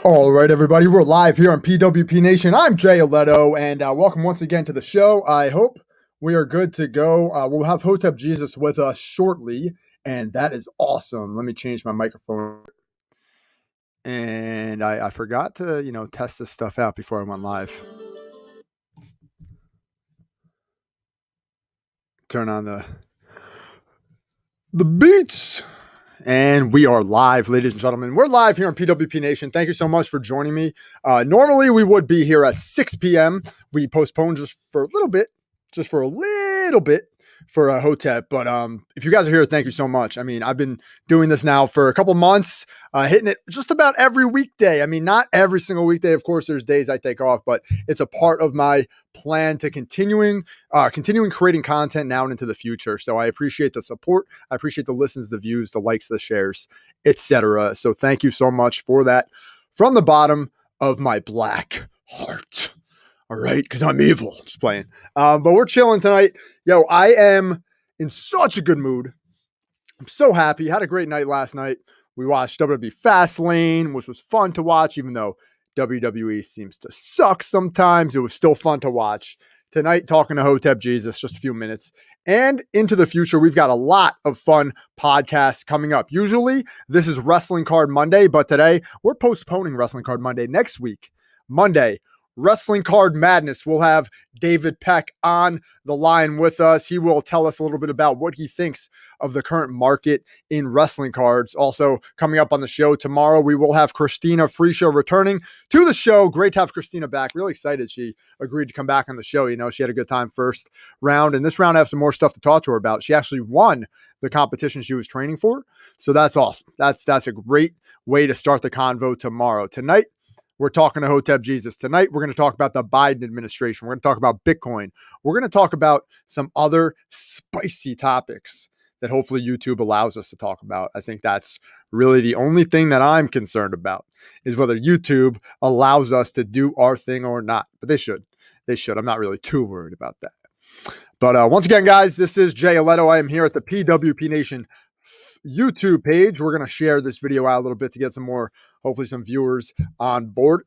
All right, everybody, we're live here on PWP Nation. I'm Jay Aledo, and welcome once again to the show. I hope we are good to go. We'll have Hotep Jesus with us shortly, and that is awesome. Let me change my microphone. And I forgot to, test this stuff out before I went live. Turn on the beats. And we are live, ladies and gentlemen. We're live here on PWP Nation. Thank you so much for joining me. Normally, we would be here at 6 p.m. We postponed just for a little bit, for a Hotep. But if you guys are here, thank you so much. I mean, I've been doing this now for a couple months, hitting it just about every weekday. I mean, not every single weekday. Of course, there's days I take off, but it's a part of my plan to continuing creating content now and into the future. So I appreciate the support. I appreciate the listens, the views, the likes, the shares, etc. So thank you so much for that from the bottom of my black heart. All right, because I'm evil. Just playing. But we're chilling tonight. Yo, I am in such a good mood. I'm so happy. Had a great night last night. We watched WWE Fastlane, which was fun to watch, even though WWE seems to suck sometimes. It was still fun to watch. Tonight, talking to Hotep Jesus, just a few minutes. And into the future, we've got a lot of fun podcasts coming up. Usually, this is Wrestling Card Monday, but today, we're postponing Wrestling Card Monday next week, Monday. Wrestling Card Madness. We'll have David Peck on the line with us. He will tell us a little bit about what he thinks of the current market in wrestling cards. Also, coming up on the show tomorrow, we will have Christina Freeshow returning to the show. Great to have Christina back. Really excited she agreed to come back on the show. You know, she had a good time first round, and this round I have some more stuff to talk to her about. She actually won the competition she was training for, so that's awesome. That's a great way to start the convo tomorrow. Tonight, we're talking to Hotep Jesus. Tonight, we're going to talk about the Biden administration. We're going to talk about Bitcoin. We're going to talk about some other spicy topics that hopefully YouTube allows us to talk about. I think that's really the only thing that I'm concerned about is whether YouTube allows us to do our thing or not. But they should. They should. I'm not really too worried about that. But once again, guys, this is Jay Aledo. I am here at the PWP Nation YouTube page. We're going to share this video out a little bit to get some more, hopefully some viewers on board.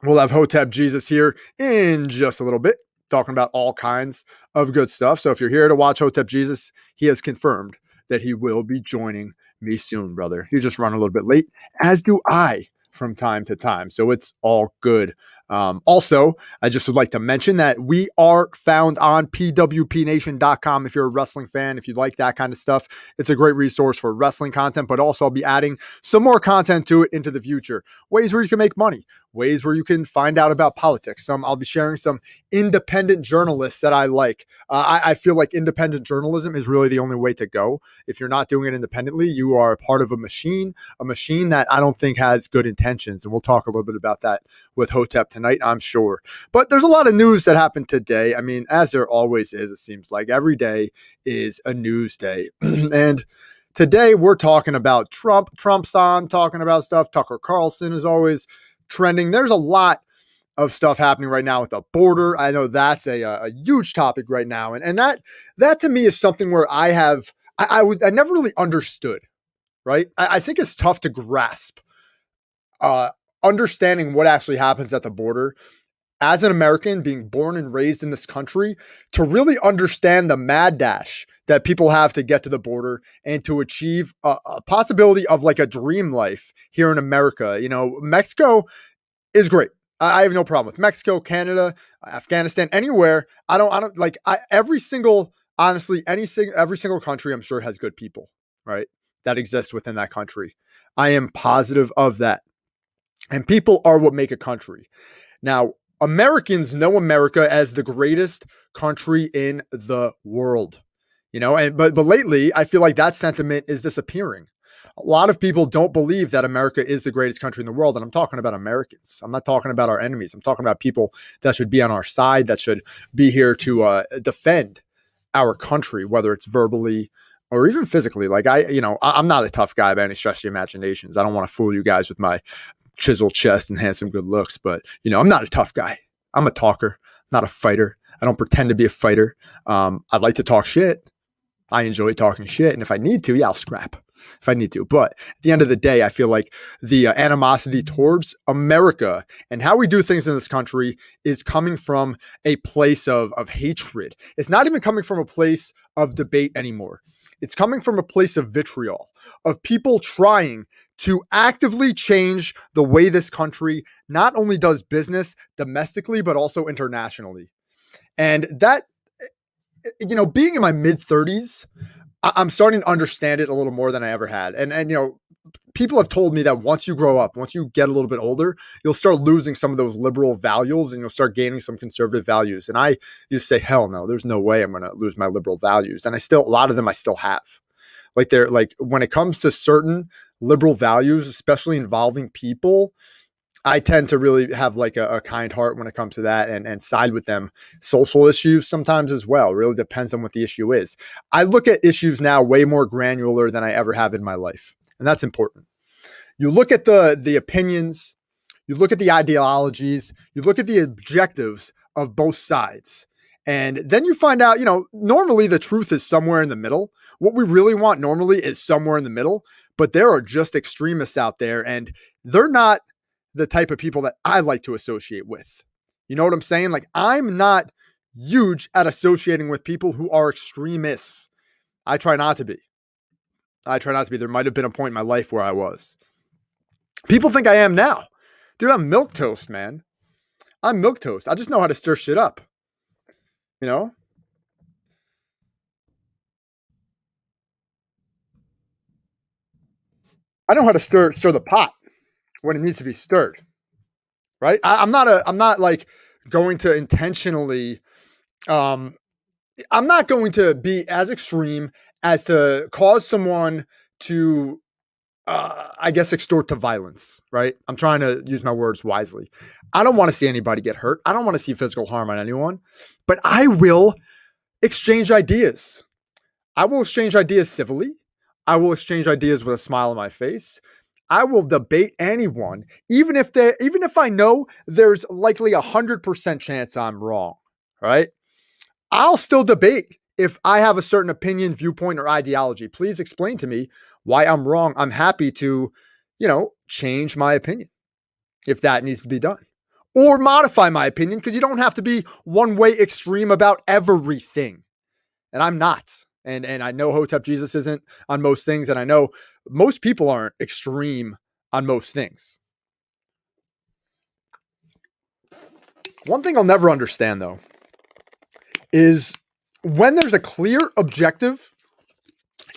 We'll have Hotep Jesus here in just a little bit, talking about all kinds of good stuff. So if you're here to watch Hotep Jesus, he has confirmed that he will be joining me soon, brother. You just run a little bit late, as do I from time to time. So it's all good. Also, I just would like to mention that we are found on pwpnation.com. If you're a wrestling fan, if you like that kind of stuff, it's a great resource for wrestling content, but also I'll be adding some more content to it into the future. Ways where you can make money, ways where you can find out about politics. I'll be sharing some independent journalists that I like. I feel like independent journalism is really the only way to go. If you're not doing it independently, you are part of a machine that I don't think has good intentions. And we'll talk a little bit about that with Hotep tonight, I'm sure. But there's a lot of news that happened today. I mean, as there always is, it seems like every day is a news day. And today we're talking about Trump. Trump's on talking about stuff. Tucker Carlson is always trending. There's a lot of stuff happening right now with the border. I know that's a huge topic right now. And that to me is something where I never really understood, right? I think it's tough to grasp understanding what actually happens at the border as an American being born and raised in this country, to really understand the mad dash that people have to get to the border and to achieve a possibility of like a dream life here in America. You know, Mexico is great. I have no problem with Mexico, Canada, Afghanistan, anywhere. Every single country I'm sure has good people, right? That exist within that country. I am positive of that. And people are what make a country. Now, Americans know America as the greatest country in the world, you know, but lately I feel like that sentiment is disappearing. A lot of people don't believe that America is the greatest country in the world. And I'm talking about Americans. I'm not talking about our enemies. I'm talking about people that should be on our side, that should be here to defend our country, whether it's verbally or even physically. Like I'm not a tough guy by any stretch of the imaginations. I don't want to fool you guys with my chiseled chest and handsome good looks, but I'm not a tough guy. I'm a talker, not a fighter. I don't pretend to be a fighter. I like to talk shit. I enjoy talking shit, and if I need to, I'll scrap. if I need to. But at the end of the day, I feel like the animosity towards America and how we do things in this country is coming from a place of hatred. It's not even coming from a place of debate anymore. It's coming from a place of vitriol, of people trying to actively change the way this country not only does business domestically, but also internationally. And that, being in my mid 30s, I'm starting to understand it a little more than I ever had. And people have told me that once you grow up, once you get a little bit older, you'll start losing some of those liberal values and you'll start gaining some conservative values. And I used to say, hell no, there's no way I'm going to lose my liberal values. And a lot of them I still have. Like when it comes to certain liberal values, especially involving people, I tend to really have like a kind heart when it comes to that and side with them. Social issues sometimes as well. It really depends on what the issue is. I look at issues now way more granular than I ever have in my life. And that's important. You look at the opinions, you look at the ideologies, you look at the objectives of both sides. And then you find out, normally the truth is somewhere in the middle. What we really want normally is somewhere in the middle. But there are just extremists out there, and they're not the type of people that I like to associate with. You know what I'm saying? Like, I'm not huge at associating with people who are extremists. I try not to be. There might have been a point in my life where I was. People think I am now. Dude, I'm milquetoast, man. I'm milquetoast. I just know how to stir shit up. You know? I know how to stir the pot when it needs to be stirred. Right? I'm not like going to intentionally I'm not going to be as extreme as to cause someone to I guess extort to violence, right? I'm trying to use my words wisely. I don't want to see anybody get hurt. I don't want to see physical harm on anyone, but I will exchange ideas. I will exchange ideas civilly. I will exchange ideas with a smile on my face. I will debate anyone, even if I know there's likely 100% chance I'm wrong, right? I'll still debate if I have a certain opinion, viewpoint, or ideology. Please explain to me why I'm wrong. I'm happy to, change my opinion if that needs to be done, or modify my opinion, because you don't have to be one way extreme about everything. And I'm not. And I know Hotep Jesus isn't on most things, and I know most people aren't extreme on most things. One thing I'll never understand, though, is when there's a clear objective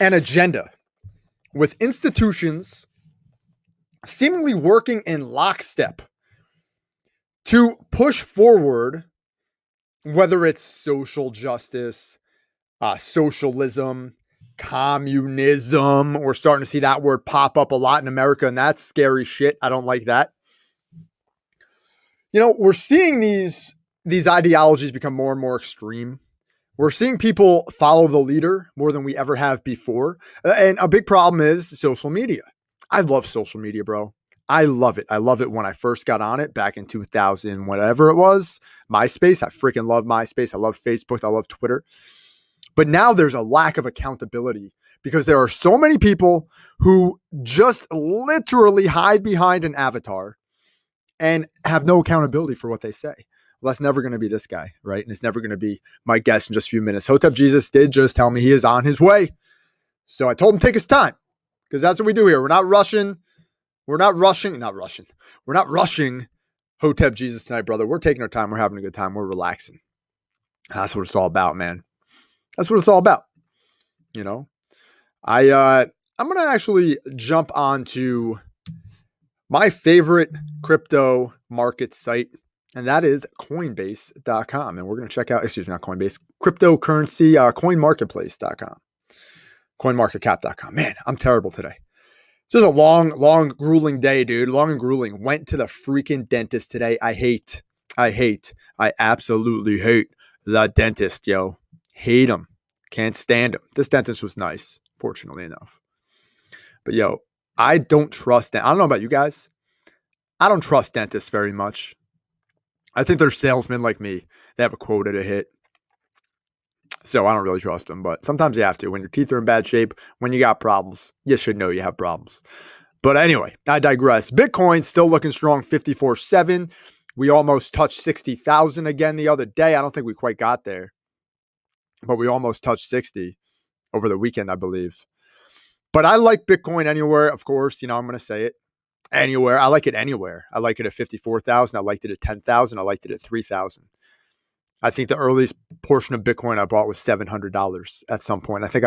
and agenda with institutions seemingly working in lockstep to push forward, whether it's social justice, socialism, communism. We're starting to see that word pop up a lot in America, and that's scary shit. I don't like that. We're seeing these ideologies become more and more extreme. We're seeing people follow the leader more than we ever have before. And a big problem is social media. I love social media, bro. I love it. I love it when I first got on it back in 2000, whatever it was. MySpace. I freaking love MySpace. I love Facebook. I love Twitter. But now there's a lack of accountability because there are so many people who just literally hide behind an avatar and have no accountability for what they say. Well, that's never going to be this guy, right? And it's never going to be my guest in just a few minutes. Hotep Jesus did just tell me he is on his way. So I told him take his time, because that's what we do here. We're not rushing. We're not rushing Hotep Jesus tonight, brother. We're taking our time. We're having a good time. We're relaxing. That's what it's all about, man. That's what it's all about. I'm going to actually jump onto my favorite crypto market site, and that is Coinbase.com. And we're going to check out, not Coinbase, cryptocurrency, coinmarketplace.com, coinmarketcap.com. Man, I'm terrible today. Just a long, grueling day, dude. Long and grueling. Went to the freaking dentist today. I absolutely hate the dentist, yo. Hate him. Can't stand him. This dentist was nice, fortunately enough. But yo, I don't trust I don't know about you guys. I don't trust dentists very much. I think they're salesmen like me. They have a quota to hit. So I don't really trust them, but sometimes you have to. When your teeth are in bad shape, when you got problems, you should know you have problems. But anyway, I digress. Bitcoin still looking strong, 54.7. We almost touched 60,000 again the other day. I don't think we quite got there, but we almost touched 60 over the weekend, I believe. But I like Bitcoin anywhere, of course. I'm going to say it. Anywhere. I like it anywhere. I like it at 54,000. I liked it at 10,000. I liked it at 3,000. I think the earliest portion of Bitcoin I bought was $700 at some point. I think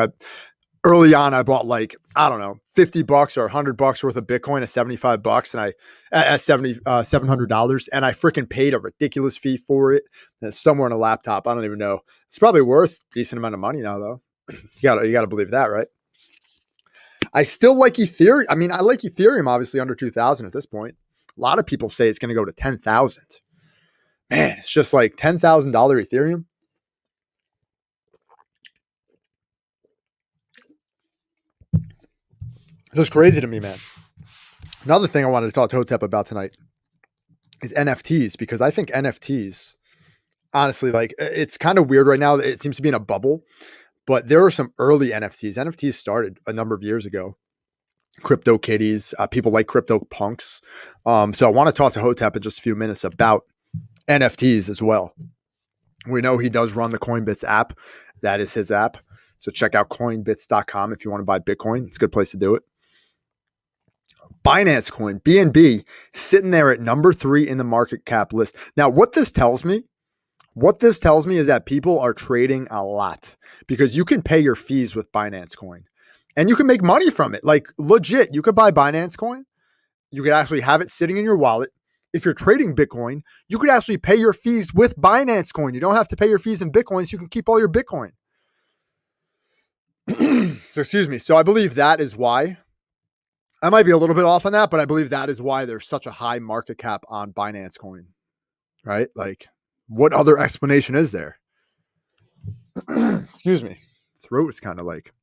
early on I bought like, I don't know, $50 or $100 worth of Bitcoin at $75 and at $700 and I freaking paid a ridiculous fee for it. And it's somewhere on a laptop. I don't even know. It's probably worth a decent amount of money now though. You gotta believe that, right? I still like Ethereum. I mean, I like Ethereum obviously under 2,000 at this point. A lot of people say it's going to go to 10,000. Man, it's just like $10,000 Ethereum. Just crazy to me, man. Another thing I wanted to talk to Hotep about tonight is NFTs, because I think NFTs, honestly, like it's kind of weird right now. It seems to be in a bubble, but there are some early NFTs. NFTs started a number of years ago. Crypto kitties, people like crypto punks. So I want to talk to Hotep in just a few minutes about NFTs as well. We know he does run the Coinbits app. That is his app. So check out coinbits.com if you want to buy Bitcoin. It's a good place to do it. Binance Coin, BNB, sitting there at number 3 in the market cap list. Now, what this tells me is that people are trading a lot because you can pay your fees with Binance Coin and you can make money from it. Like legit, you could buy Binance Coin. You could actually have it sitting in your wallet. If you're trading Bitcoin, you could actually pay your fees with Binance Coin. You don't have to pay your fees in Bitcoin, so you can keep all your Bitcoin. So excuse me. So I believe that is why. I might be a little bit off on that, but I believe that is why there's such a high market cap on Binance Coin, right? Like, what other explanation is there? Excuse me. Throat is kind of like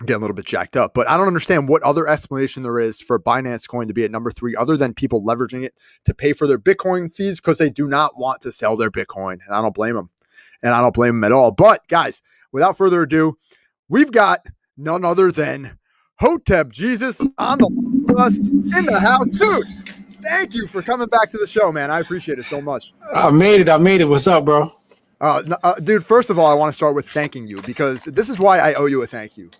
getting a little bit jacked up, but I don't understand what other explanation there is for Binance Coin to be at number 3 other than people leveraging it to pay for their Bitcoin fees because they do not want to sell their Bitcoin. And I don't blame them. And I don't blame them at all. But guys, without further ado, we've got none other than Hotep Jesus on the bus in the house. Dude, thank you for coming back to the show, man. I appreciate it so much. I made it. What's up, bro? Dude, first of all, I want to start with thanking you because this is why I owe you a thank you.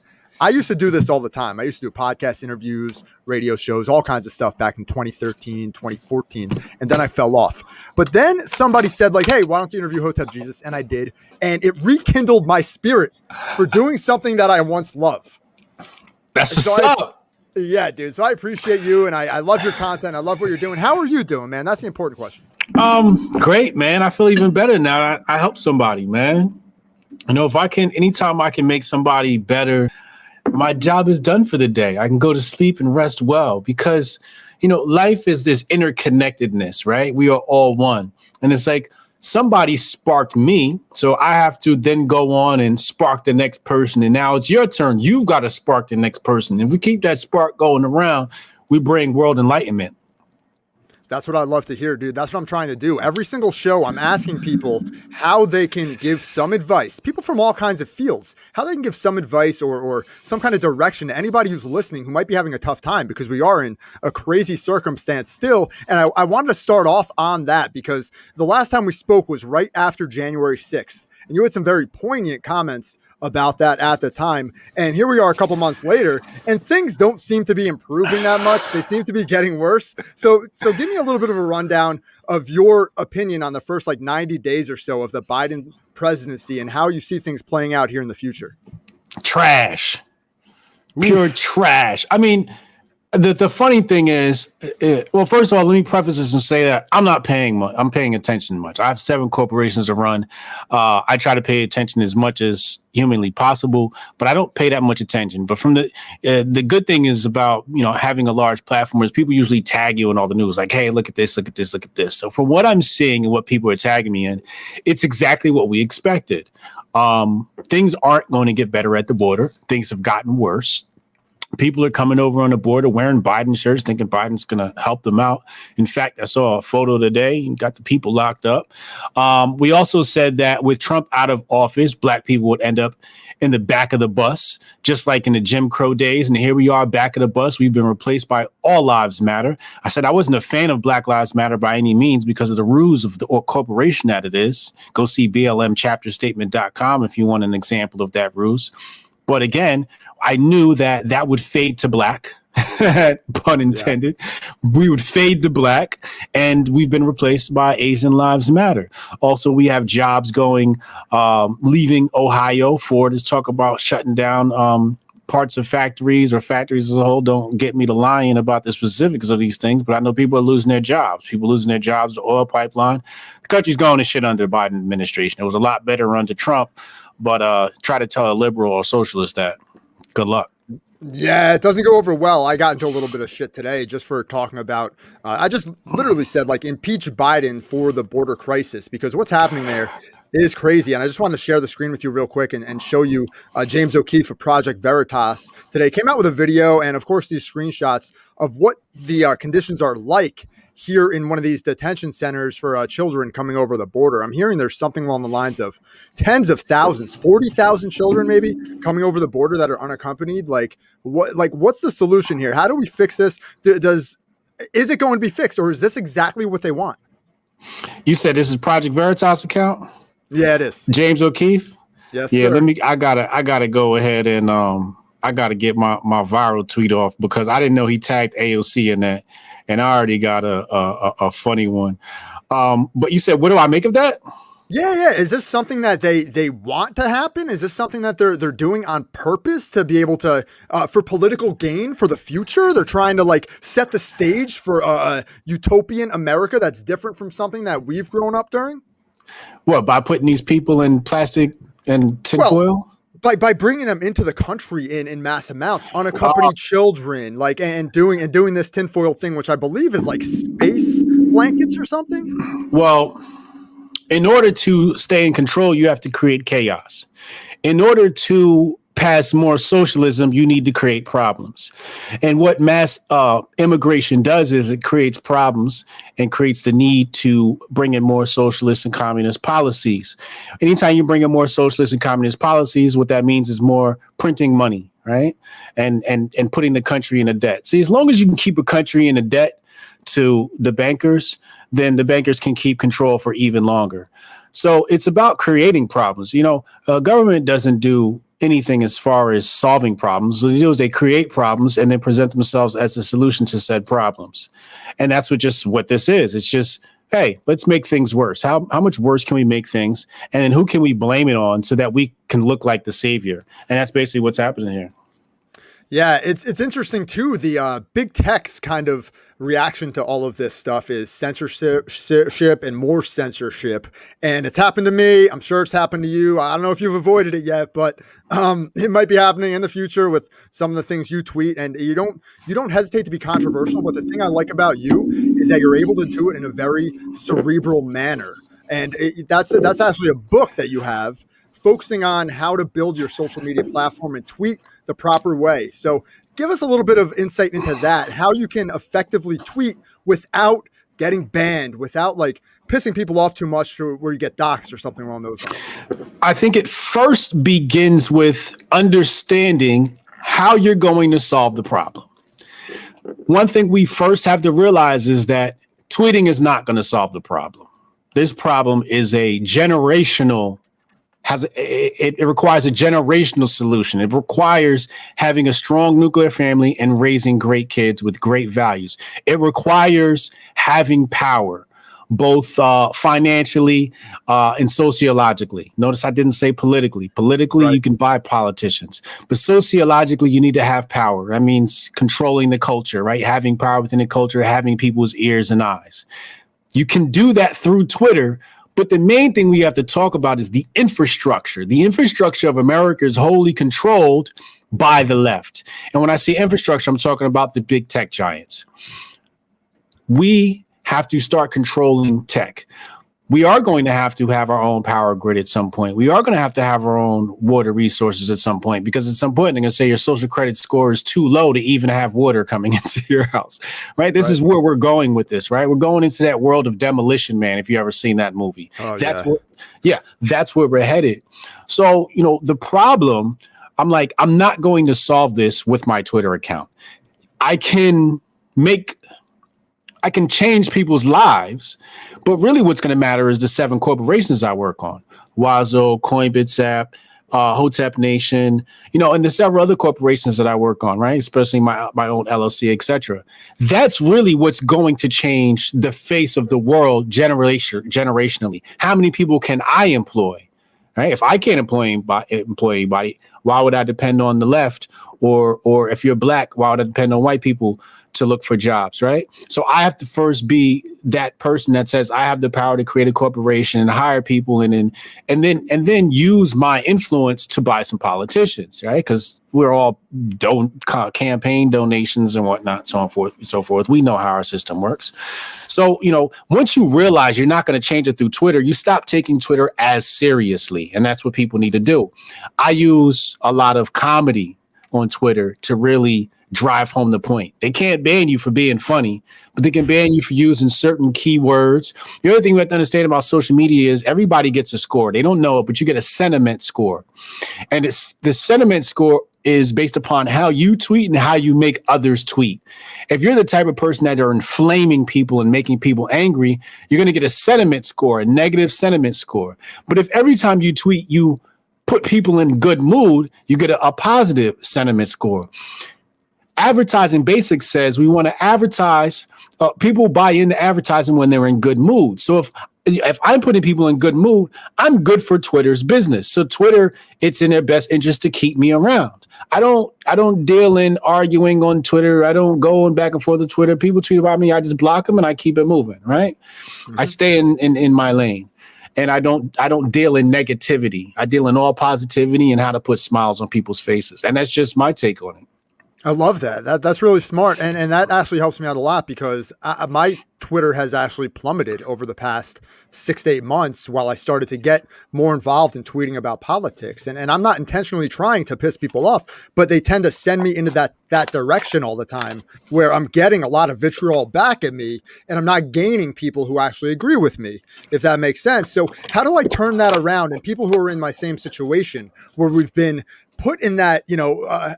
I used to do this all the time. I used to do podcast interviews, radio shows, all kinds of stuff back in 2013, 2014, and then I fell off. But then somebody said like, hey, why don't you interview Hotep Jesus? And I did, and it rekindled my spirit for doing something that I once loved. That's what's up. Yeah, dude. So I appreciate you, and I love your content. I love what you're doing. How are you doing, man? That's the important question. Great, man. I feel even better now. I help somebody, man. If I can, anytime I can make somebody better, my job is done for the day. I can go to sleep and rest well because, life is this interconnectedness, right? We are all one. And it's like somebody sparked me. So I have to then go on and spark the next person. And now it's your turn. You've got to spark the next person. If we keep that spark going around, we bring world enlightenment. That's what I'd love to hear, dude. That's what I'm trying to do. Every single show, I'm asking people how they can give some advice. People from all kinds of fields, how they can give some advice or some kind of direction to anybody who's listening who might be having a tough time because we are in a crazy circumstance still. And I wanted to start off on that because the last time we spoke was right after January 6th. And you had some very poignant comments about that at the time. And here we are a couple months later, and things don't seem to be improving that much. They seem to be getting worse. So give me a little bit of a rundown of your opinion on the first 90 days or so of the Biden presidency and how you see things playing out here in the future. Trash. Pure trash. I mean, the funny thing is, well, first of all, let me preface this and say that I'm not paying much. I'm paying attention much. I have 7 corporations to run. I try to pay attention as much as humanly possible, but I don't pay that much attention. But from the good thing is about, having a large platform is people usually tag you in all the news. Like, hey, look at this, look at this, look at this. So from what I'm seeing and what people are tagging me in, it's exactly what we expected. Things aren't going to get better at the border. Things have gotten worse. People are coming over on the border wearing Biden shirts, thinking Biden's going to help them out. In fact, I saw a photo today and got the people locked up. We also said that with Trump out of office, black people would end up in the back of the bus, just like in the Jim Crow days. And here we are, back of the bus. We've been replaced by All Lives Matter. I said I wasn't a fan of Black Lives Matter by any means because of the ruse of the corporation that it is. Go see blmchapterstatement.com if you want an example of that ruse. But again, I knew that would fade to black, pun intended. Yeah. We would fade to black, and we've been replaced by Asian Lives Matter. Also, we have jobs going, leaving Ohio. Ford is talk about shutting down parts of factories or factories as a whole. Don't get me to lying about the specifics of these things, but I know people are losing their jobs. People losing their jobs, the oil pipeline. The country's going to shit under the Biden administration. It was a lot better under Trump, but try to tell a liberal or socialist that. Good luck. Yeah, it doesn't go over well. I got into a little bit of shit today just for talking about, I just literally said like impeach Biden for the border crisis, because what's happening there is crazy. And I just wanted to share the screen with you real quick and show you James O'Keefe of Project Veritas today came out with a video and of course these screenshots of what the conditions are like here in one of these detention centers for children coming over the border. I'm hearing there's something along the lines of tens of thousands, 40,000 children maybe coming over the border that are unaccompanied. What's the solution here? How do we fix this? Is it going to be fixed, or is this exactly what they want? You said this is Project Veritas account? Yeah, it is. James O'Keefe? Yes, yeah, sir. I gotta go ahead and I gotta get my viral tweet off because I didn't know he tagged AOC in that. And I already got a funny one. But you said, what do I make of that? Yeah. Is this something that they want to happen? Is this something that they're doing on purpose to be able to for political gain for the future? They're trying to like set the stage for a utopian America that's different from something that we've grown up during. What, by putting these people in plastic and tinfoil? By bringing them into the country in mass amounts, unaccompanied children, like and doing this tinfoil thing, which I believe is like space blankets or something. Well, in order to stay in control, you have to create chaos. In order to pass more socialism, you need to create problems. And what mass immigration does is it creates problems and creates the need to bring in more socialist and communist policies. Anytime you bring in more socialist and communist policies, what that means is more printing money, right? And putting the country in a debt. See, as long as you can keep a country in a debt to the bankers, then the bankers can keep control for even longer. So it's about creating problems. You know, government doesn't do anything as far as solving problems. What they do is they create problems and then present themselves as a solution to said problems. And that's what this is. It's just, hey, let's make things worse. How much worse can we make things? And then who can we blame it on so that we can look like the savior? And that's basically what's happening here. Yeah, it's interesting too. The big tech's kind of reaction to all of this stuff is censorship and more censorship. And it's happened to me. I'm sure it's happened to you. I don't know if you've avoided it yet, but it might be happening in the future with some of the things you tweet. And you don't hesitate to be controversial. But the thing I like about you is that you're able to do it in a very cerebral manner. And that's actually a book that you have focusing on how to build your social media platform and tweet the proper way. So give us a little bit of insight into that, how you can effectively tweet without getting banned, without like pissing people off too much to where you get doxxed or something along those lines. I think it first begins with understanding how you're going to solve the problem. One thing we first have to realize is that tweeting is not going to solve the problem. This problem is a generational it requires a generational solution. It requires having a strong nuclear family and raising great kids with great values. It requires having power, both financially and sociologically. Notice I didn't say politically. Politically, right. You can buy politicians, but sociologically, you need to have power. That means controlling the culture, right? Having power within the culture, having people's ears and eyes. You can do that through Twitter. But the main thing we have to talk about is the infrastructure. The infrastructure of America is wholly controlled by the left. And when I say infrastructure, I'm talking about the big tech giants. We have to start controlling tech. we are going to have our own power grid at some point. We are going to have our own water resources at some point, because at some point they're going to say your social credit score is too low to even have water coming into your house, right? This is where we're going with this, right? We're going into that world of Demolition Man. If you ever seen that movie, that's where we're headed. So, the problem, I'm not going to solve this with my Twitter account. I can change people's lives, but really what's going to matter is the 7 corporations I work on: Wazo, Coinbits app, Hotep Nation, and the several other corporations that I work on, right? Especially my own LLC, etc. That's really what's going to change the face of the world generationally. How many people can I employ? Right? If I can't employ anybody, why would I depend on the left? Or if you're black, why would I depend on white people to look for jobs, right? So I have to first be that person that says I have the power to create a corporation and hire people, and then use my influence to buy some politicians, right? Because we're all campaign donations and whatnot, so on and so forth. We know how our system works. So, once you realize you're not going to change it through Twitter, you stop taking Twitter as seriously, and that's what people need to do. I use a lot of comedy on Twitter to really drive home the point. They can't ban you for being funny, but they can ban you for using certain keywords. The other thing we have to understand about social media is everybody gets a score. They don't know it, but you get a sentiment score. And the sentiment score is based upon how you tweet and how you make others tweet. If you're the type of person that are inflaming people and making people angry, you're going to get a sentiment score, a negative sentiment score. But if every time you tweet, you put people in good mood, you get a positive sentiment score. Advertising Basics says we want to advertise. People buy into advertising when they're in good mood. So if I'm putting people in good mood, I'm good for Twitter's business. So Twitter, it's in their best interest to keep me around. I don't deal in arguing on Twitter. I don't go back and forth with Twitter. People tweet about me, I just block them and I keep it moving. Right? Mm-hmm. I stay in my lane. And I don't deal in negativity. I deal in all positivity and how to put smiles on people's faces. And that's just my take on it. I love that. That's really smart. And that actually helps me out a lot, because my Twitter has actually plummeted over the past 6 to 8 months while I started to get more involved in tweeting about politics. And I'm not intentionally trying to piss people off, but they tend to send me into that direction all the time, where I'm getting a lot of vitriol back at me and I'm not gaining people who actually agree with me, if that makes sense. So how do I turn that around? And people who are in my same situation, where we've been put in that,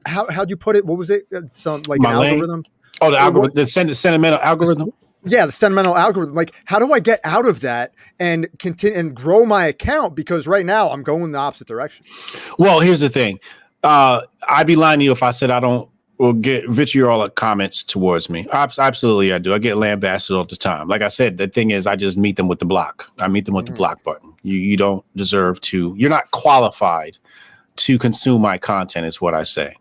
how'd you put it? What was it? Some like my an lane? algorithm? Oh, the algorithm, the sentimental algorithm. Yeah, the sentimental algorithm. Like, how do I get out of that and continue and grow my account? Because right now I'm going the opposite direction. Well, here's the thing. I'd be lying to you if I said I don't get vitriol comments towards me. Absolutely, I do. I get lambasted all the time. Like I said, the thing is, I just meet them with the block. I meet them with the block button. You don't deserve to. You're not qualified to consume my content, is what I say.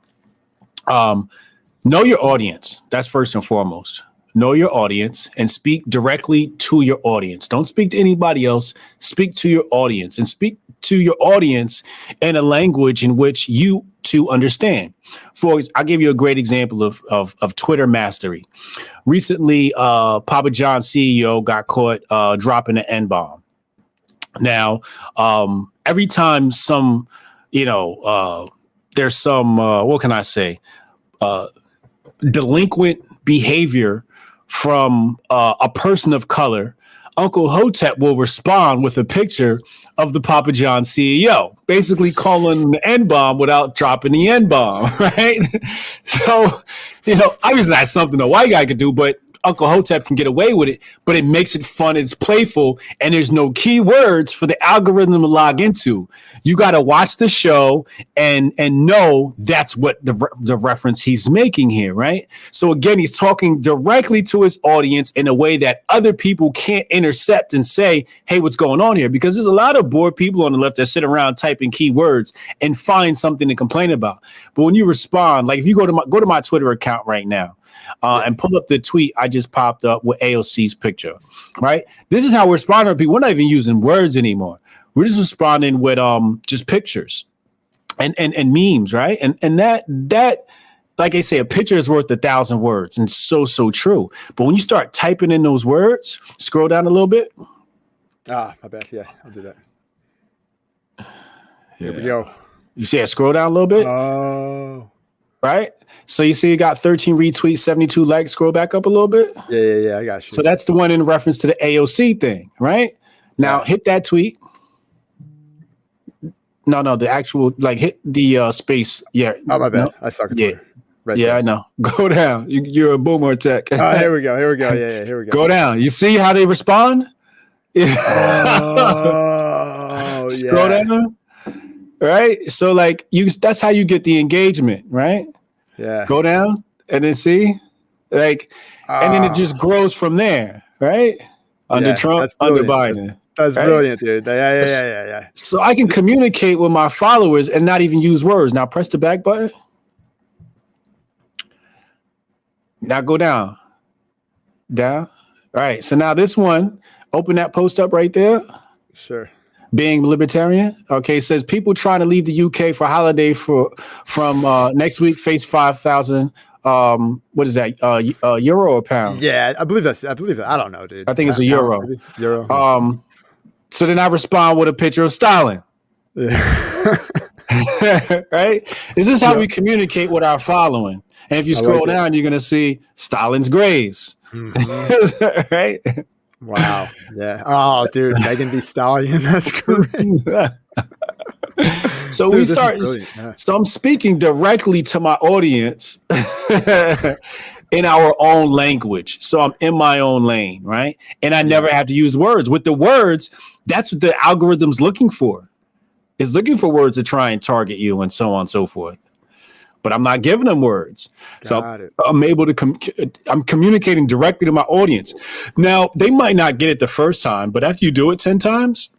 Know your audience. That's first and foremost. Know your audience and speak directly to your audience. Don't speak to anybody else. Speak to your audience, and speak to your audience in a language in which you to understand. I'll give you a great example of Twitter mastery. Recently, Papa John's CEO got caught dropping an N-bomb. Now, every time there's some, what can I say, delinquent behavior from a person of color, Uncle Hotep will respond with a picture of the Papa John CEO, basically calling the N-bomb without dropping the N-bomb, right? So, obviously that's something a white guy could do, but Uncle Hotep can get away with it, but it makes it fun, it's playful, and there's no keywords for the algorithm to log into. You got to watch the show and know that's what the reference he's making here, right? So again, he's talking directly to his audience in a way that other people can't intercept and say, hey, what's going on here? Because there's a lot of bored people on the left that sit around typing keywords and find something to complain about. But when you respond, like if you go to my Twitter account right now, and pull up the tweet I just popped up with AOC's picture, right? This is how we're responding to people. We're not even using words anymore. We're just responding with just pictures and memes, right? And that like I say, a picture is worth 1,000 words, and so true. But when you start typing in those words, scroll down a little bit. Ah, my bad. Yeah, I'll do that. Here we Yeah. go. You see I scroll down a little bit? Oh. Right? So you see you got 13 retweets, 72 likes. Scroll back up a little bit. Yeah. I got you. So that's the one in reference to the AOC thing, right? Now hit that tweet. No, the actual, like, hit the space. Yeah. Oh, my bad. No. I suck at Yeah. Twitter. Right Yeah, there. I know. Go down. You're a boomer tech. Oh, here we go. Yeah, here we go. Go down. You see how they respond? Oh, Scroll yeah. down. Right? So, like, that's how you get the engagement, right? Yeah. Go down and then see, like, and then it just grows from there, right? Under Trump, under Biden. That's right? Brilliant, dude. Yeah. So I can communicate with my followers and not even use words. Now press the back button. Now go down. Down. All right. So now this one, open that post up right there. Sure. Being libertarian. Okay. It says people trying to leave the UK for holiday from next week face 5,000. What is that? Euro or pounds? Yeah, I believe that. I don't know, dude. I think it's a euro. Euro. So then I respond with a picture of Stalin. Yeah. Right? This is how we communicate with our following. And if you scroll down, you're going to see Stalin's graves. Mm-hmm. Right? Wow. Yeah. Oh, dude. Megan Thee Stallion. That's great. So we start. Yeah. So I'm speaking directly to my audience in our own language. So I'm in my own lane, right? And I never have to use words. With the words, that's what the algorithm's looking for. It's looking for words to try and target you and so on and so forth. But I'm not giving them words. I'm able to, I'm communicating directly to my audience. Now, they might not get it the first time, but after you do it 10 times,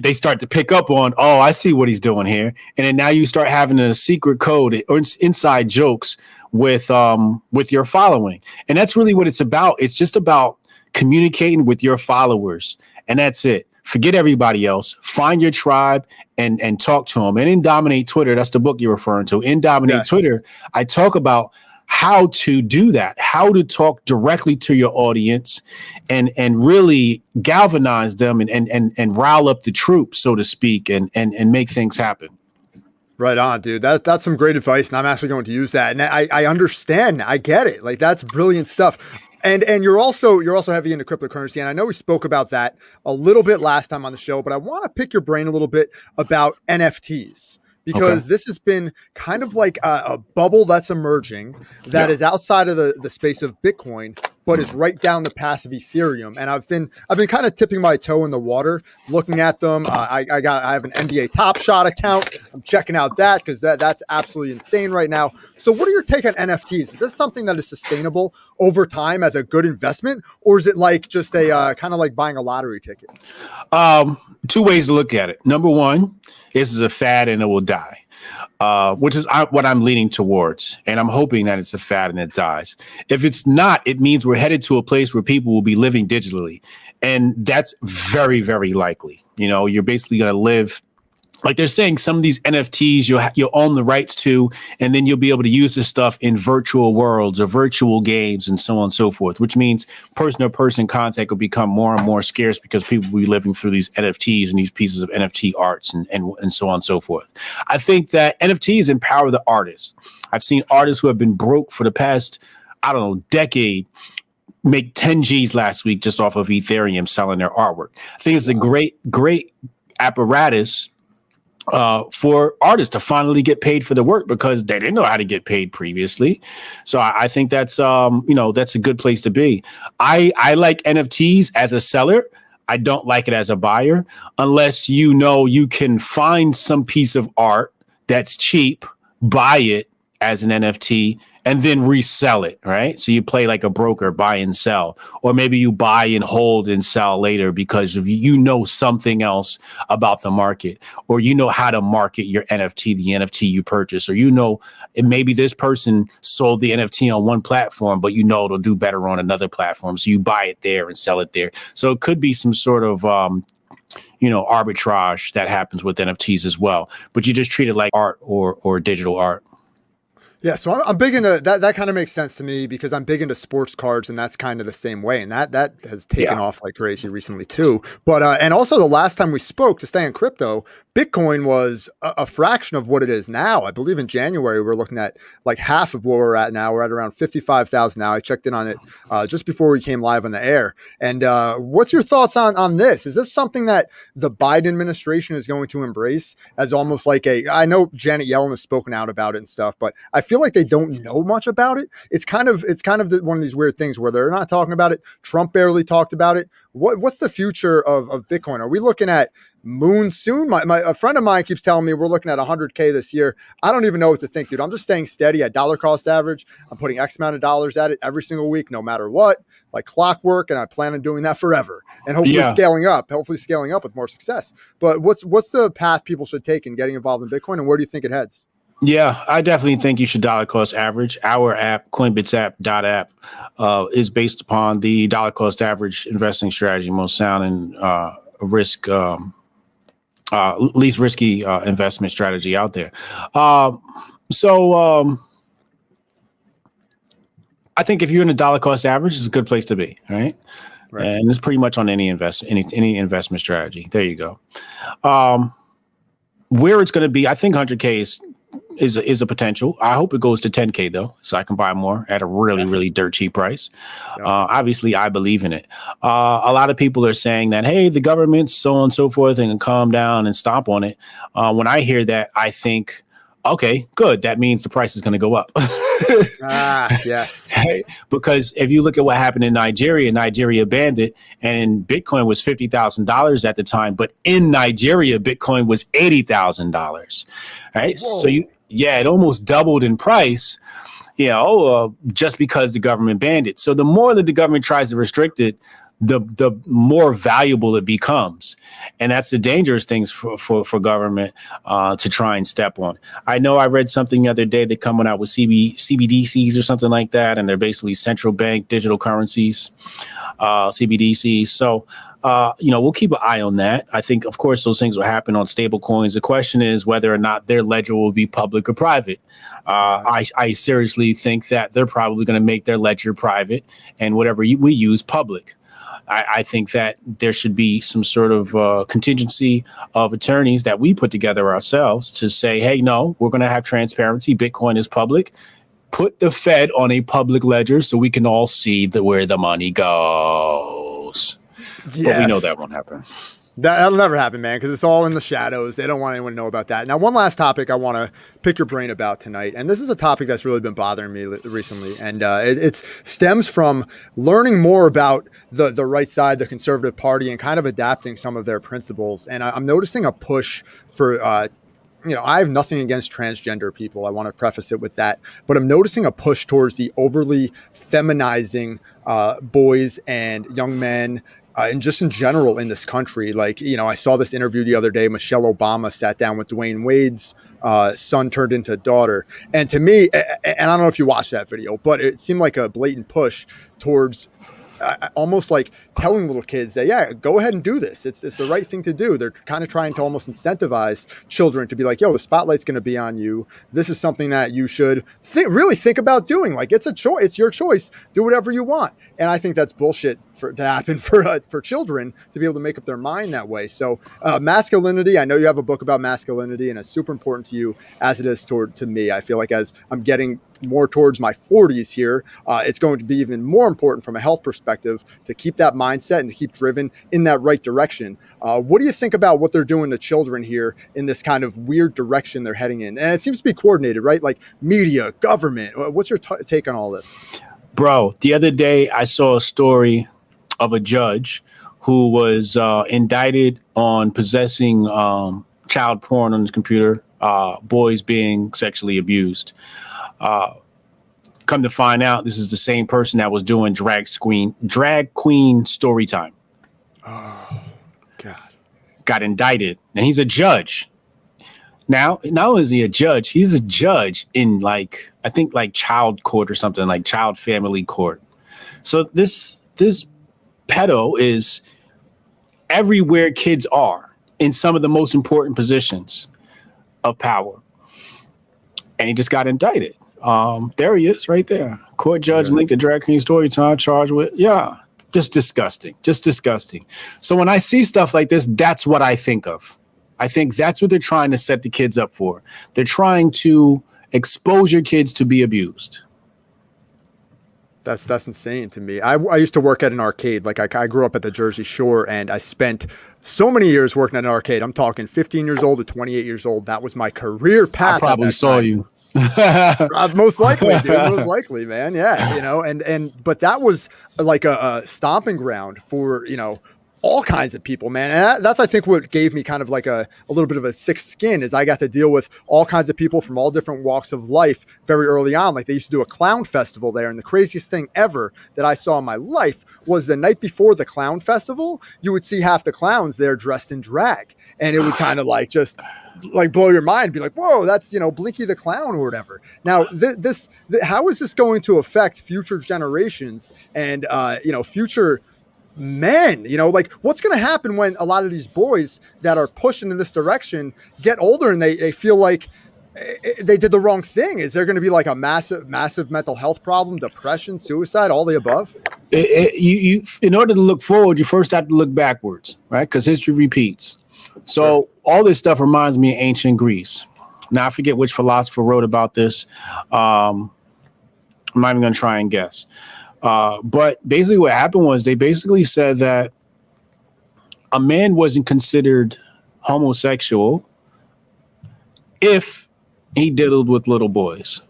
they start to pick up on, oh, I see what he's doing here. And then now you start having a secret code or inside jokes with your following. And that's really what it's about. It's just about communicating with your followers. And that's it. Forget everybody else. Find your tribe and talk to them. And in Dominate Twitter, that's the book you're referring to. In Dominate Twitter, I talk about how to do that, how to talk directly to your audience and really galvanize them and rile up the troops, so to speak, and make things happen. Right on, dude. That's some great advice. And I'm actually going to use that. And I understand. I get it. Like, that's brilliant stuff. And you're also heavy into cryptocurrency. And I know we spoke about that a little bit last time on the show, but I want to pick your brain a little bit about NFTs. Because this has been kind of like a bubble that's emerging that is outside of the space of Bitcoin, but is right down the path of Ethereum. And I've been kind of tipping my toe in the water, looking at them. I have an NBA Top Shot account. I'm checking out that because that's absolutely insane right now. So what are your take on NFTs? Is this something that is sustainable over time as a good investment, or is it like just a kind of like buying a lottery ticket? Two ways to look at it. Number one, this is a fad and it will die, which is what I'm leaning towards. And I'm hoping that it's a fad and it dies. If it's not, it means we're headed to a place where people will be living digitally. And that's very, very likely. You know, you're basically going to live. Like they're saying, some of these NFTs you'll own the rights to, and then you'll be able to use this stuff in virtual worlds or virtual games and so on and so forth, which means person-to-person contact will become more and more scarce because people will be living through these NFTs and these pieces of NFT arts and so on and so forth. I think that NFTs empower the artists. I've seen artists who have been broke for the past, decade make 10 G's last week just off of Ethereum selling their artwork. I think it's a great apparatus for artists to finally get paid for the work because they didn't know how to get paid previously. So I think that's, that's a good place to be. I like NFTs as a seller. I don't like it as a buyer unless you can find some piece of art that's cheap, buy it as an NFT and then resell it, right? So you play like a broker, buy and sell, or maybe you buy and hold and sell later because of something else about the market, or how to market your NFT, the NFT you purchase, or maybe this person sold the NFT on one platform, but it'll do better on another platform, so you buy it there and sell it there. So it could be some sort of arbitrage that happens with NFTs as well, but you just treat it like art or digital art. Yeah, so I'm big into that. That kind of makes sense to me because I'm big into sports cards, and that's kind of the same way. And that has taken Yeah. off like crazy recently too. But and also the last time we spoke to stay in crypto, Bitcoin was a fraction of what it is now. I believe in January we're looking at like half of where we're at now. We're at around 55,000 now. I checked in on it just before we came live on the air. And what's your thoughts on this? Is this something that the Biden administration is going to embrace as almost like a? I know Janet Yellen has spoken out about it and stuff, but I feel like they don't know much about it. It's kind of one of these weird things where they're not talking about it. Trump barely talked about it. What's the future of Bitcoin? Are we looking at moon soon? A friend of mine keeps telling me we're looking at 100K this year. I don't even know what to think, dude. I'm just staying steady at dollar cost average. I'm putting X amount of dollars at it every single week, no matter what, like clockwork, and I plan on doing that forever. And hopefully Yeah. scaling up with more success. But what's the path people should take in getting involved in Bitcoin, and where do you think it heads? Yeah, I definitely think you should dollar cost average. Our app, Coinbits app, is based upon the dollar cost average investing strategy, most sound and risk, least risky investment strategy out there. So I think if you're in a dollar cost average, it's a good place to be, right? Right. And it's pretty much on any investment strategy. There you go. Where it's going to be, I think 100K is a potential. I hope it goes to 10K though, so I can buy more at a really, Yes. really dirt cheap price. Yep. Obviously, I believe in it. A lot of people are saying that, hey, the government's so on and so forth and calm down and stomp on it. When I hear that, I think, okay, good. That means the price is going to go up. Yes. Right? Because if you look at what happened in Nigeria banned it, and Bitcoin was $50,000 at the time, but in Nigeria, Bitcoin was $80,000. Right? So Whoa. it almost doubled in price. Just because the government banned it. So the more that the government tries to restrict it, the more valuable it becomes, and that's the dangerous things for government to try and step on. I know I read something the other day. They're coming out with CBDCs or something like that, and they're basically central bank digital currencies, CBDCs. So we'll keep an eye on that. I think, of course, those things will happen on stable coins. The question is whether or not their ledger will be public or private. I seriously think that they're probably going to make their ledger private and whatever we use public. I think that there should be some sort of contingency of attorneys that we put together ourselves to say, hey, no, we're going to have transparency. Bitcoin is public. Put the Fed on a public ledger so we can all see where the money goes. Yes. But we know that won't happen. That'll never happen, man, because it's all in the shadows. They don't want anyone to know about that. Now, one last topic I want to pick your brain about tonight, and this is a topic that's really been bothering me recently, and it stems from learning more about the right side, the conservative party, and kind of adapting some of their principles. And I'm noticing a push for I have nothing against transgender people. I want to preface it with that. But I'm noticing a push towards the overly feminizing boys and young men and just in general in this country. Like, I saw this interview the other day. Michelle Obama sat down with Dwayne Wade's son turned into a daughter. And to me, and I don't know if you watched that video, but it seemed like a blatant push towards almost like telling little kids that, yeah, go ahead and do this. It's the right thing to do. They're kind of trying to almost incentivize children to be like, yo, the spotlight's going to be on you. This is something that you should really think about doing. Like, it's a choice. It's your choice. Do whatever you want. And I think that's bullshit to happen for children to be able to make up their mind that way. So masculinity, I know you have a book about masculinity, and it's super important to you as it is to me. I feel like as I'm getting more towards my 40s here, it's going to be even more important from a health perspective to keep that mindset and to keep driven in that right direction. What do you think about what they're doing to children here in this kind of weird direction they're heading in? And it seems to be coordinated, right? Like media, government. What's your take on all this? Bro, the other day I saw a story of a judge who was indicted on possessing child porn on his computer, boys being sexually abused. Come to find out, this is the same person that was doing drag queen story time. Oh, God. Got indicted, and he's a judge. Now, not only is he a judge, he's a judge in I think child court or something, like child family court. So this pedo is everywhere kids are in some of the most important positions of power. And he just got indicted. There he is right there. Court judge linked to drag queen story time charged with, just disgusting, just disgusting. So when I see stuff like this, that's what I think of. I think that's what they're trying to set the kids up for. They're trying to expose your kids to be abused. That's insane to me. I used to work at an arcade. Like I grew up at the Jersey Shore, and I spent so many years working at an arcade. I'm talking 15 years old to 28 years old. That was my career path. I probably saw you. Most likely, dude. Most likely, man. Yeah, but that was like a stomping ground for all kinds of people, man. And that's, I think, what gave me kind of like a little bit of a thick skin is I got to deal with all kinds of people from all different walks of life very early on. Like they used to do a clown festival there. And the craziest thing ever that I saw in my life was the night before the clown festival, you would see half the clowns there dressed in drag. And it would kind of like just like blow your mind, be like, whoa, that's, Blinky the Clown or whatever. Now, how is this going to affect future generations and, future men? Like what's going to happen when a lot of these boys that are pushing in this direction get older and they feel like they did the wrong thing? Is there going to be like a massive mental health problem, depression, suicide, all the above? You in order to look forward, you first have to look backwards, right? Because history repeats. So all this stuff reminds me of ancient Greece. Now I forget which philosopher wrote about this. I'm not even going to try and guess. But basically what happened was they basically said that a man wasn't considered homosexual if he diddled with little boys.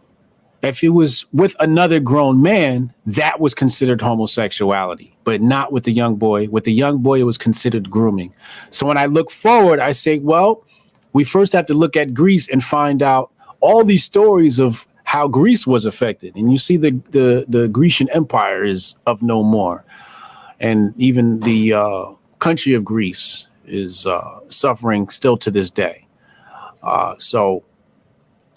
If he was with another grown man, that was considered homosexuality, but not with the young boy. With the young boy, it was considered grooming. So when I look forward, I say, well, we first have to look at Greece and find out all these stories of how Greece was affected. And you see the Grecian Empire is of no more. And even the country of Greece is suffering still to this day. So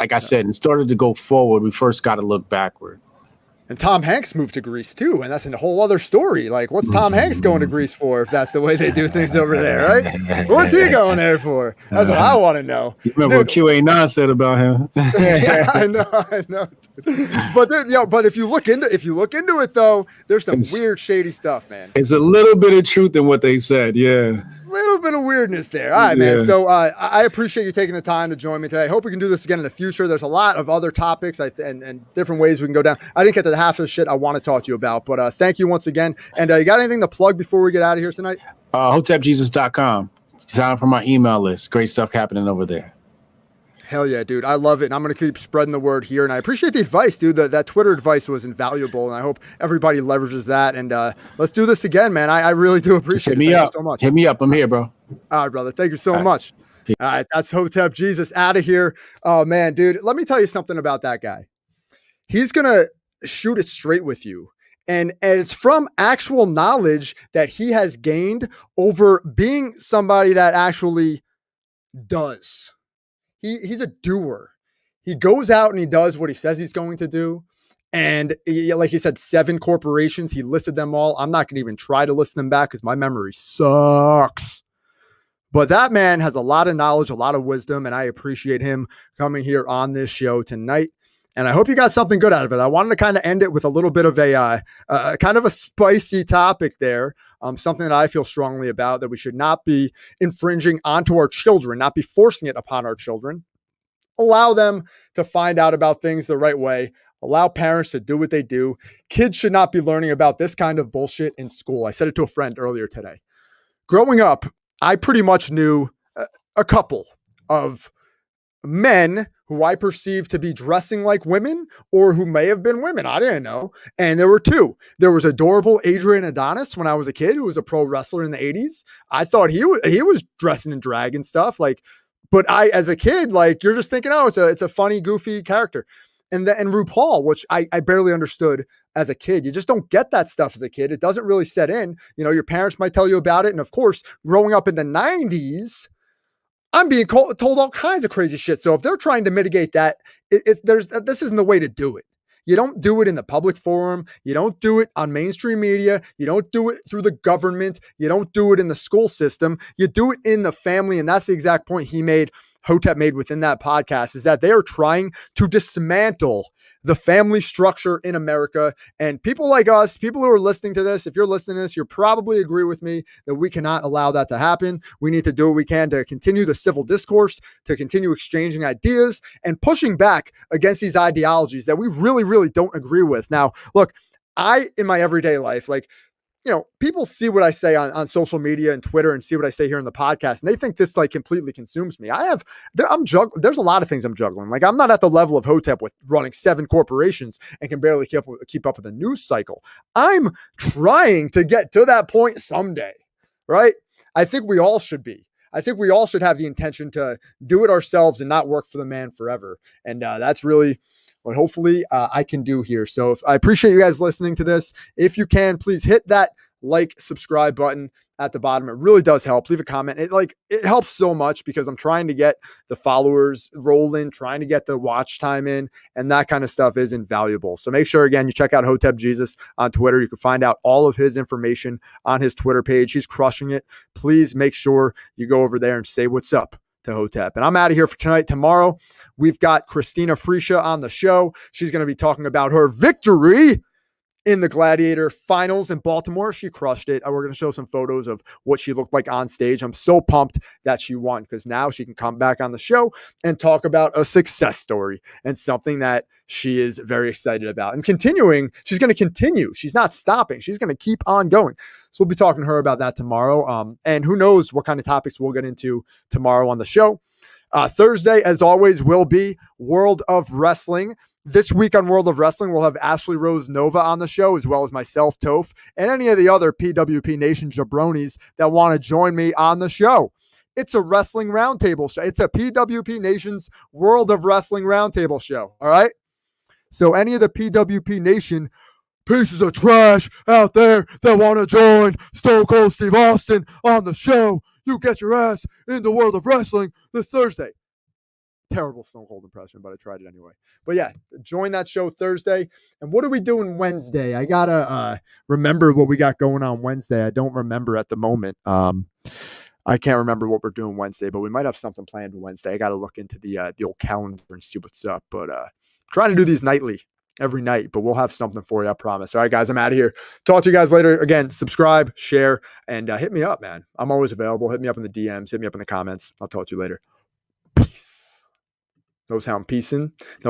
like I said, in order to go forward, we first got to look backward. And Tom Hanks moved to Greece too, and that's a whole other story. Like, what's Tom Hanks going to Greece for if that's the way they do things over there, right? What's he going there for? That's what I want to know. You remember what QA9 said about him? Yeah, I know. But if you look into it though, there's some weird, shady stuff, man. It's a little bit of truth in what they said, yeah. Little bit of weirdness there. All right, man. So I appreciate you taking the time to join me today. I hope we can do this again in the future. There's a lot of other topics and different ways we can go down. I didn't get to half of the shit I want to talk to you about, but thank you once again. And you got anything to plug before we get out of here tonight? HotepJesus.com. Sign up for my email list. Great stuff happening over there. Hell yeah, dude. I love it. And I'm going to keep spreading the word here. And I appreciate the advice, dude. That Twitter advice was invaluable. And I hope everybody leverages that. And let's do this again, man. I really do appreciate it. Thank you so much. Hit me up. I'm here, bro. All right, brother. Thank you so much. All right. That's Hotep Jesus out of here. Oh, man, dude. Let me tell you something about that guy. He's going to shoot it straight with you. And it's from actual knowledge that he has gained over being somebody that actually does. He's a doer. He goes out and he does what he says he's going to do. And like he said, 7 corporations, he listed them all. I'm not going to even try to list them back because my memory sucks. But that man has a lot of knowledge, a lot of wisdom, and I appreciate him coming here on this show tonight. And I hope you got something good out of it. I wanted to kind of end it with a little bit of a kind of a spicy topic there. Something that I feel strongly about, that we should not be infringing onto our children, not be forcing it upon our children. Allow them to find out about things the right way. Allow parents to do what they do. Kids should not be learning about this kind of bullshit in school. I said it to a friend earlier today. Growing up, I pretty much knew a couple of men who I perceived to be dressing like women or who may have been women. I didn't know. And there were 2. There was adorable Adrian Adonis when I was a kid, who was a pro wrestler in the 80s. I thought he was dressing in drag and stuff. But I, as a kid, you're just thinking, oh, it's a funny, goofy character. And RuPaul, which I barely understood as a kid. You just don't get that stuff as a kid. It doesn't really set in. Your parents might tell you about it. And of course, growing up in the 90s, I'm being told all kinds of crazy shit. So if they're trying to mitigate that, this isn't the way to do it. You don't do it in the public forum. You don't do it on mainstream media. You don't do it through the government. You don't do it in the school system. You do it in the family. And that's the exact point Hotep made within that podcast, is that they are trying to dismantle the family structure in America. And people like us, people who are listening to this, if you're listening to this, you probably agree with me that we cannot allow that to happen. We need to do what we can to continue the civil discourse, to continue exchanging ideas and pushing back against these ideologies that we really, really don't agree with. Now, look, in my everyday life, people see what I say on social media and Twitter and see what I say here in the podcast, and they think this completely consumes me. There's a lot of things I'm juggling. Like, I'm not at the level of Hotep with running 7 corporations and can barely keep up with the news cycle. I'm trying to get to that point someday, right? I think we all should be. I think we all should have the intention to do it ourselves and not work for the man forever. And that's really what hopefully I can do here. So I appreciate you guys listening to this. If you can, please hit that subscribe button at the bottom. It really does help. Leave a comment. It helps so much because I'm trying to get the followers rolling, trying to get the watch time in, and that kind of stuff is invaluable. So make sure, again, you check out Hotep Jesus on Twitter. You can find out all of his information on his Twitter page. He's crushing it. Please make sure you go over there and say what's up to Hotep. And I'm out of here for tonight. Tomorrow, we've got Christina Friscia on the show. She's going to be talking about her victory in the Gladiator finals in Baltimore. She crushed it. We're going to show some photos of what she looked like on stage. I'm so pumped that she won because now she can come back on the show and talk about a success story and something that she is very excited about. And continuing, she's going to continue. She's not stopping. She's going to keep on going. So we'll be talking to her about that tomorrow. And who knows what kind of topics we'll get into tomorrow on the show. Thursday, as always, will be World of Wrestling. This week on World of Wrestling, we'll have Ashley Rose Nova on the show, as well as myself, Toph, and any of the other PWP Nation jabronis that want to join me on the show. It's a wrestling roundtable show. It's a PWP Nation's World of Wrestling roundtable show. All right? So any of the PWP Nation pieces of trash out there that want to join Stone Cold Steve Austin on the show, you get your ass in the World of Wrestling this Thursday. Terrible Stone Cold impression, but I tried it anyway. But yeah, join that show Thursday. And what are we doing Wednesday? I gotta remember what we got going on Wednesday. I don't remember at the moment. I can't remember what we're doing Wednesday, but we might have something planned for Wednesday. I gotta look into the old calendar and see what's up. But trying to do these nightly, every night, but we'll have something for you, I promise. All right, guys, I'm out of here. Talk to you guys later. Again, subscribe, share, and hit me up, man. I'm always available. Hit me up in the DMs. Hit me up in the comments. I'll talk to you later. Peace. Knows how I'm peacing.